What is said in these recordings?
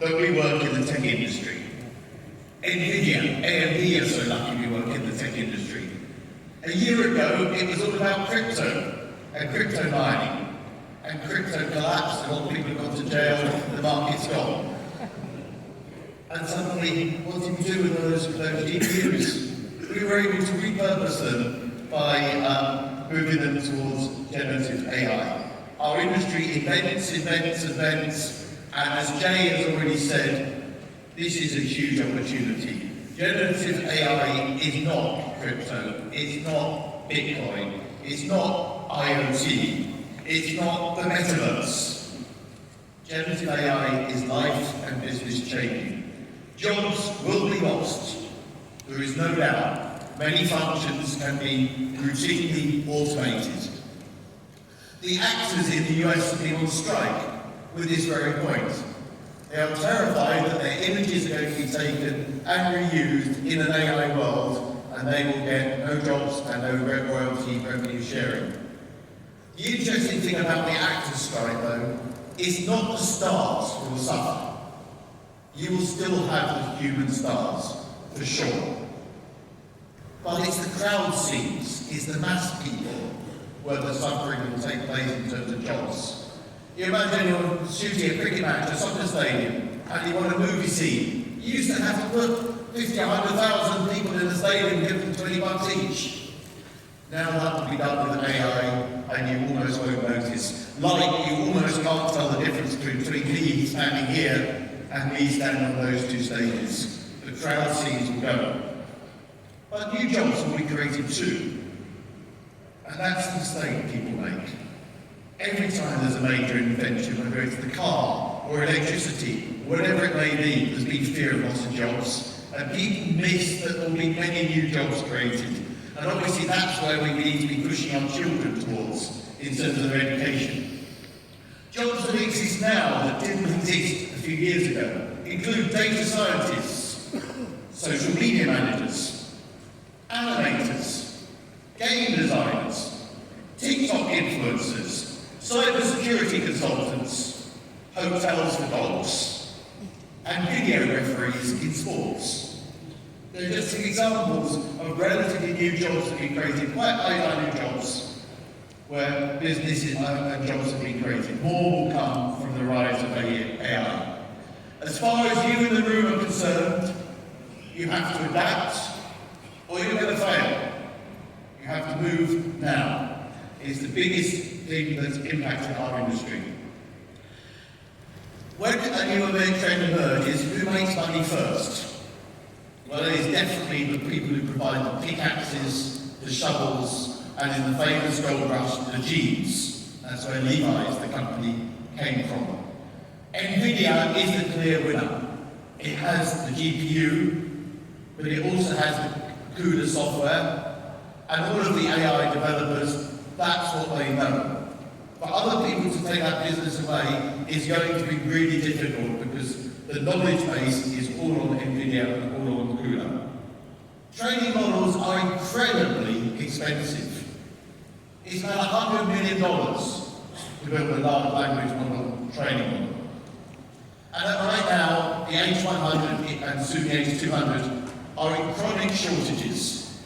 that we work in the tech industry. NVIDIA, AMD are so lucky we work in the tech industry. A year ago, it was all about crypto and crypto mining. And crypto collapsed, and all the people have gone to jail, the market's gone. And suddenly, what did we do with those GPUs? We were able to repurpose them by moving them towards generative AI. Our industry invents, and as Jay has already said, this is a huge opportunity. Generative AI is not crypto, it's not Bitcoin, it's not IoT, it's not the metaverse. Generative AI is life and business changing. Jobs will be lost. There is no doubt. Many functions can be routinely automated. The actors in the US have been on strike with this very point. They are terrified that their images are going to be taken and reused in an AI world, and they will get no jobs and no royalty revenue sharing. The interesting thing about the actors' strike, though, is not the stars who will suffer. You will still have the human stars, for sure. But it's the crowd scenes, it's the mass people where the suffering will take place in terms of jobs. You imagine you're shooting a cricket match at a soccer stadium and you want a movie scene. You used to have to put 50, 100,000 people in the stadium and give them $20 each. Now that will be done with an AI and you almost won't notice. Like you almost can't tell the difference between me standing here and me standing on those two stages. The crowd scenes will go. But new jobs will be created too. And that's the mistake people make. Every time there's a major invention, whether it's the car or electricity, whatever it may be, there's been fear of loss of jobs. And people miss that there will be many new jobs created. And obviously that's where we need to be pushing our children towards in terms of their education. Jobs that exist now that didn't exist a few years ago include data scientists, social media managers, animators, game designers, TikTok influencers, cybersecurity consultants, hotels for dogs, and video referees in sports. They're just examples of relatively new jobs that have been created, quite high-value jobs, where businesses and jobs have been created. More will come from the rise of AI. As far as you in the room are concerned, you have to adapt, or you're going to fail. You have to move now. It's the biggest thing that's impacted our industry. When a new trend emerges, who makes money first? Well, it is definitely the people who provide the pickaxes, the shovels, and in the famous gold rush, the jeans. That's where Levi's, the company, came from. NVIDIA is the clear winner. It has the GPU, but it also has the CUDA software, and all of the AI developers, that's what they know. For other people to take that business away is going to be really difficult because the knowledge base is all on NVIDIA and all on CUDA. Training models are incredibly expensive. It's about $100 million to build a large language model training model. And right now, the H100 and soon the H200 are in chronic shortages.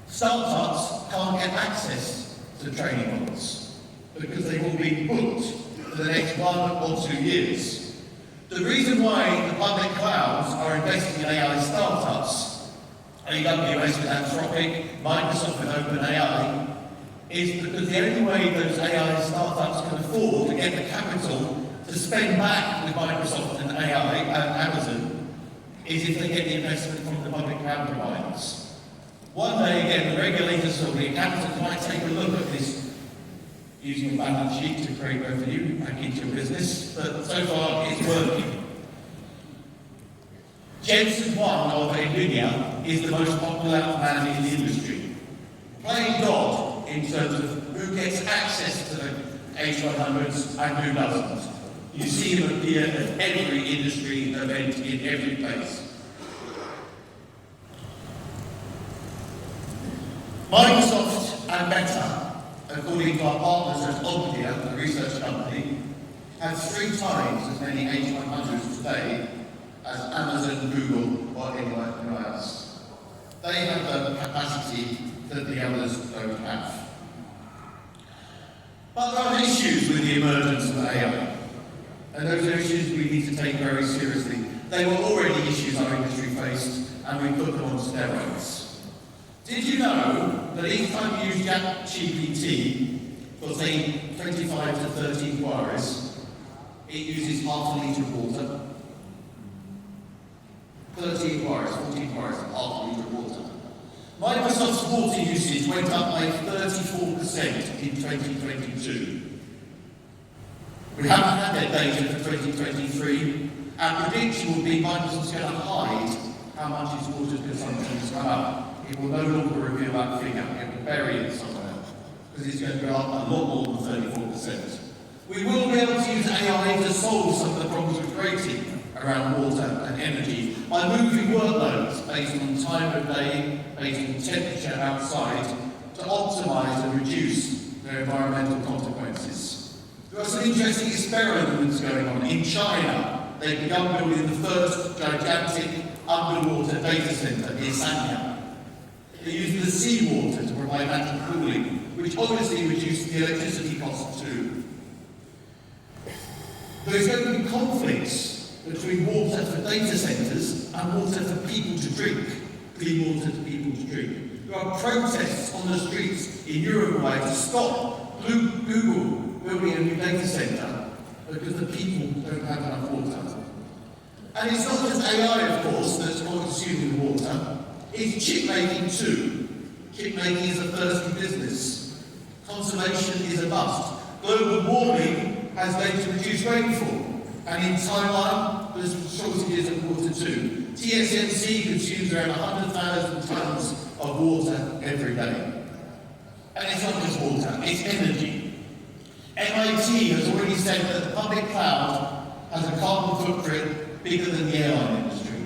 Startups can't get access to training models because they've all been booked for the next 1 or 2 years. The reason why the public clouds are investing in AI startups, AWS with Anthropic, Microsoft with OpenAI, is because the only way those AI startups can afford to get the capital to spend back with Microsoft and AI and Amazon is if they get the investment from the public cloud providers. One day, again, the regulators or the accountants might take a look at this using a balance sheet to create revenue back into your business, but so far it's working. Jensen Huang of NVIDIA is the most popular man in the industry, playing God in terms of who gets access to the H100s and who doesn't. You see him appear at every industry event in every place. Microsoft and Meta, according to our partners at Omdia, the research company, has 3 times as many H100s today as Amazon, Google, or anyone else. They have the capacity that the others don't have. But there are issues with the emergence of AI, and those are issues we need to take very seriously. They were already issues our industry faced, and we put them on steroids. Did you know that each time you use ChatGPT for, say, 25 to 30 inquiries, it uses half a litre of water? 30 inquiries, 40 inquiries, half a litre of water. Microsoft's water usage went up by 34% in 2022. We haven't had that data for 2023. Our prediction will be Microsoft's going to hide how much its water consumption has gone up. It will no longer reveal that figure. It will bury it somewhere, because it's going to go up a lot more than 34%. We will be able to use AI to solve some of the problems we're creating around water and energy by moving workloads based on time of day, based on temperature outside, to optimise and reduce their environmental consequences. There are some interesting experiments going on. In China, they've begun building the first gigantic underwater data centre near Sanya. They're using the seawater to provide natural cooling, which obviously reduces the electricity costs too. There's going to be conflicts between water for data centres and water for people to drink, clean water to people to drink. There are protests on the streets in Uruguay to stop Google building a new data centre because the people don't have enough water. And it's not just AI, of course, that's consuming the water. It's chip making too. Chip making is a thirsty business. Conservation is a must. Global warming has led to reduced rainfall. And in Taiwan, there's shortages of water too. TSMC consumes around 100,000 tonnes of water every day. And it's not just water, it's energy. MIT has already said that the public cloud has a carbon footprint bigger than the airline industry.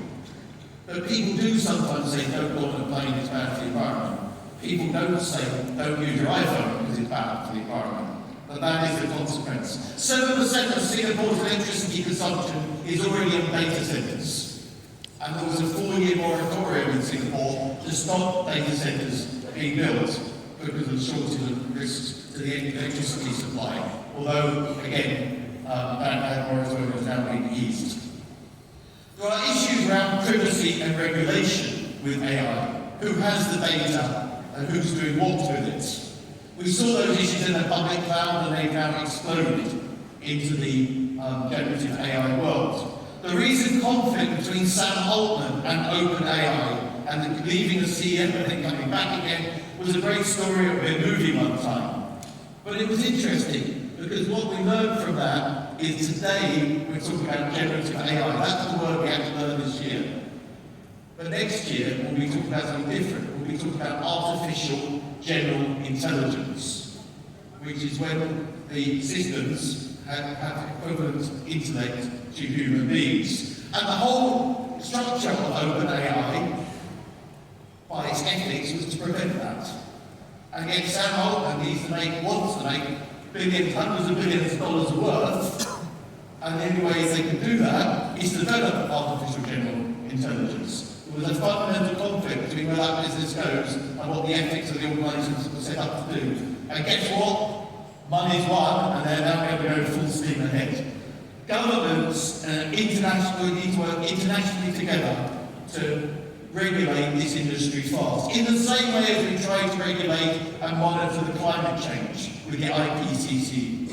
But people do sometimes say, don't go on a plane, it's bad for the environment. People don't say, don't use your iPhone because it's bad for the environment. But that is the consequence. 7% of Singapore's electricity consumption is already on data centres. And there was a 4-year moratorium in Singapore to stop data centres being built because of the shortage of risks to the electricity supply. Although, again, that moratorium has now been eased. There are issues around privacy and regulation with AI. Who has the data and who's doing what with it? We saw those issues in the public cloud and they've now exploded into the generative AI world. The recent conflict between Sam Altman and OpenAI and the leaving the CEO and then coming back again was a great story of a movie one time. But it was interesting because what we learned from that is today we're talking about generative AI. That's the word we have to learn this year. But next year we'll be talking about something different. We'll be talking about artificial general intelligence, which is when the systems have equivalent intellect to human beings. And the whole structure of OpenAI, by its ethics, was to prevent that. And yet Sam Altman wants to make billions, hundreds of billions of dollars worth, and the only way they can do that is to develop artificial general intelligence. There was a fundamental conflict between where that business goes and what the ethics of the organisations were set up to do. And guess what? Money's won, and they're now going to go full steam ahead. Governments internationally need to work internationally together to regulate this industry fast. In the same way as we try to regulate and monitor the climate change with the IPCC.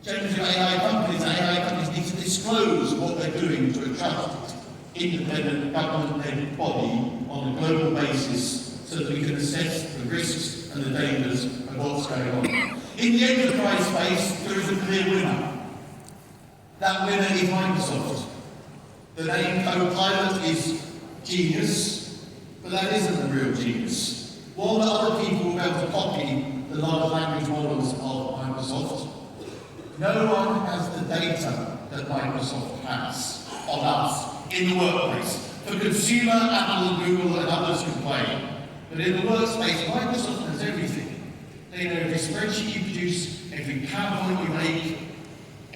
Generative AI companies and AI companies need to disclose what they're doing to a trusted, independent, government-led body on a global basis so that we can assess the risks and the dangers of what's going on. In the enterprise space, there is a clear winner. That winner is Microsoft. The name Copilot is genius, but that isn't the real genius. While other people will be able to copy the large language models of Microsoft, no one has the data that Microsoft has on us in the workplace. For consumer, Apple and Google and others can play. But in the workspace, Microsoft has everything. They know every spreadsheet you produce, every PowerPoint you make,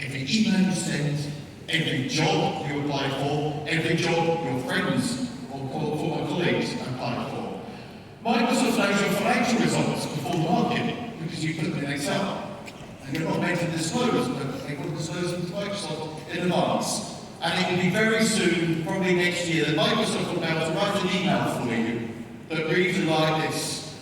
Every email you send, every job you apply for, every job your friends or former colleagues apply for. Microsoft knows your financial results before the market because you put them in Excel. And you're not meant to disclose, but they will disclose them to Microsoft in advance. And it will be very soon, probably next year, that Microsoft will be able to write an email for you that reads like this.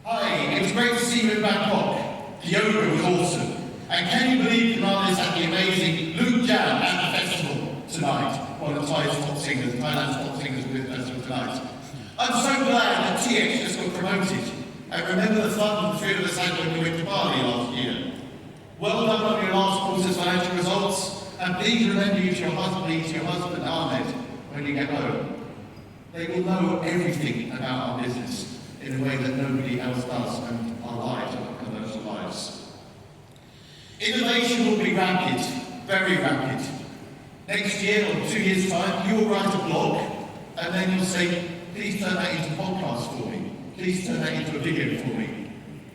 Hi, it was great to see you in Bangkok. The yoga was awesome. And can you believe Canalys had the amazing Luke Jam at the festival tonight? One of Thailand's top singers with us tonight. I'm so glad that TX just got promoted. And remember the fun the three of us had when we went to Bali last year. Well done on your last quarter's financial results. And please remember you to your husband Ahmed when you get home. They will know everything about our business in a way that nobody else does, and our lives, our commercial lives. Innovation will be rapid, very rapid. Next year or 2 years' time, you will write a blog, and then you'll say, please turn that into a podcast for me. Please turn that into a video for me.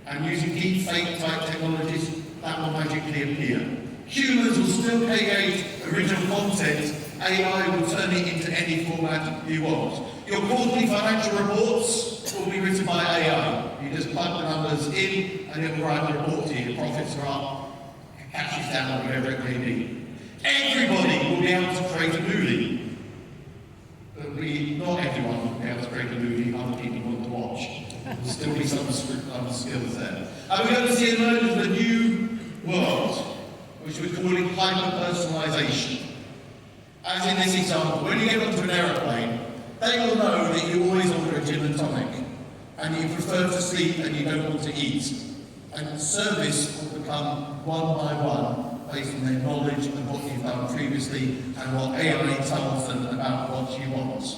And using deep fake type technologies, that will magically appear. Humans will still create original content. AI will turn it into any format you want. Your quarterly financial reports will be written by AI. You just plug the numbers in and it will write a report to you. Profits are up, cash is down, whatever it may be. Everybody will be able to create a movie. But not everyone will be able to create a movie other people want to watch. There'll still be some skills there. And we're going to see emergence of a new world, which we're calling hyper-personalisation. As in this example, when you get onto an aeroplane, they will know that you always order a gin and tonic, and you prefer to sleep and you don't want to eat. And service will become one by one, based on their knowledge of what you've done previously and what AI tells them about what you want.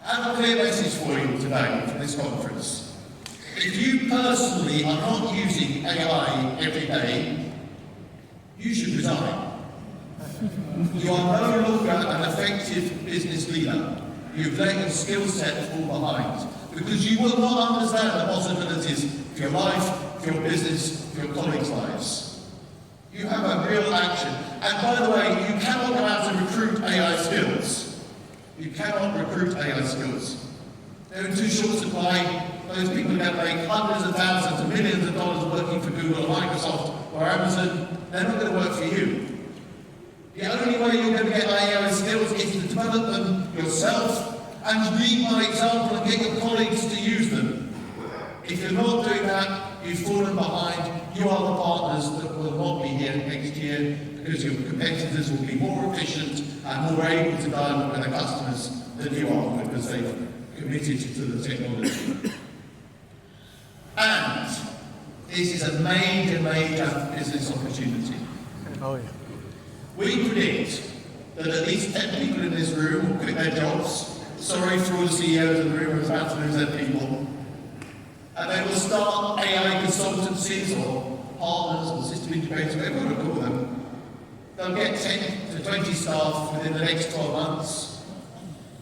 I have a clear message for you today for this conference. If you personally are not using AI every day, you should resign. You are no longer an effective business leader. You've let your skill set fall behind because you will not understand the possibilities for your life, for your business, for your colleagues' lives. You have a real action. And by the way, you cannot go out and recruit AI skills. You cannot recruit AI skills. They're in too short supply. Those people are going to make hundreds of thousands of millions of dollars working for Google or Microsoft or Amazon. They're not going to work for you. The only way you're going to get AI skills is to develop them yourself and lead by example and get your colleagues to use them. If you're not doing that, you've fallen behind. You are the partners that will not be here next year because your competitors will be more efficient and more able to dialogue with their customers than you are because they've committed to the technology. And this is a major, major business opportunity. Oh, yeah. We predict that at least 10 people in this room will quit their jobs. Sorry for all the CEOs in the room who are about to lose their people. And they will start AI consultancies or partners or system integrators, whatever you want to call them. They'll get 10 to 20 staff within the next 12 months,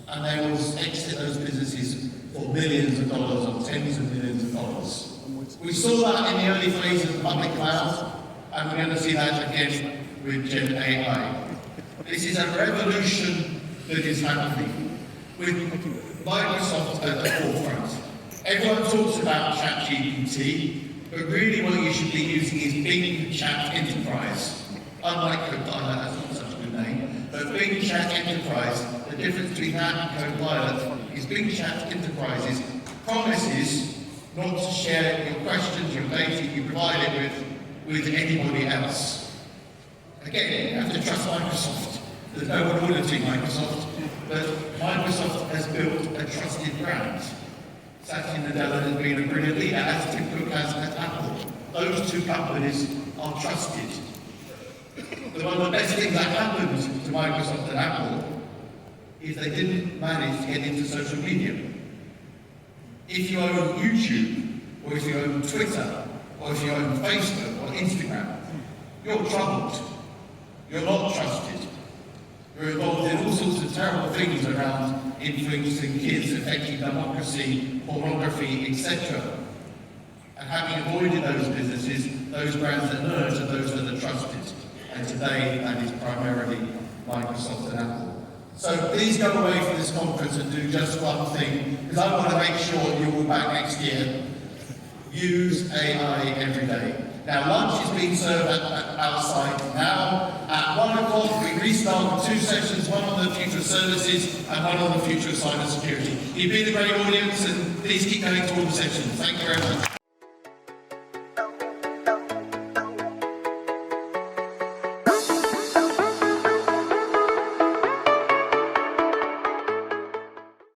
and they will exit those businesses for millions of dollars or tens of millions of dollars. We saw that in the early phases of the public cloud, and we're going to see that again with Gen AI. This is a revolution that is happening with Microsoft at the forefront. Everyone talks about ChatGPT, but really what you should be using is Bing Chat Enterprise. Unlike Copilot, that's not such a good name, but Bing Chat Enterprise, the difference between that and Copilot is Bing Chat Enterprises promises not to share your questions, your data you provide it with anybody else. Again, you have to trust Microsoft. There's no one auditing Microsoft, but Microsoft has built a trusted brand. Satya Nadella has been a brilliant leader, as Tim Cook has at Apple. Those two companies are trusted. But one of the best things that happened to Microsoft and Apple is they didn't manage to get into social media. If you own YouTube, or if you own Twitter, or if you own Facebook or Instagram, you're troubled. You're not trusted. You're involved in all sorts of terrible things around influencing kids, affecting democracy, pornography, etc. And having avoided those businesses, those brands that emerge are those that are trusted. and today that is primarily Microsoft and Apple. So please go away from this conference and do just one thing, because I want to make sure you're all back next year. Use AI every day. Now, lunch is being served outside now. At 1 o'clock, we restart with 2 sessions, one on the future of services and one on the future of cyber security. You've been a great audience, and please keep going to all the sessions. Thank you very much.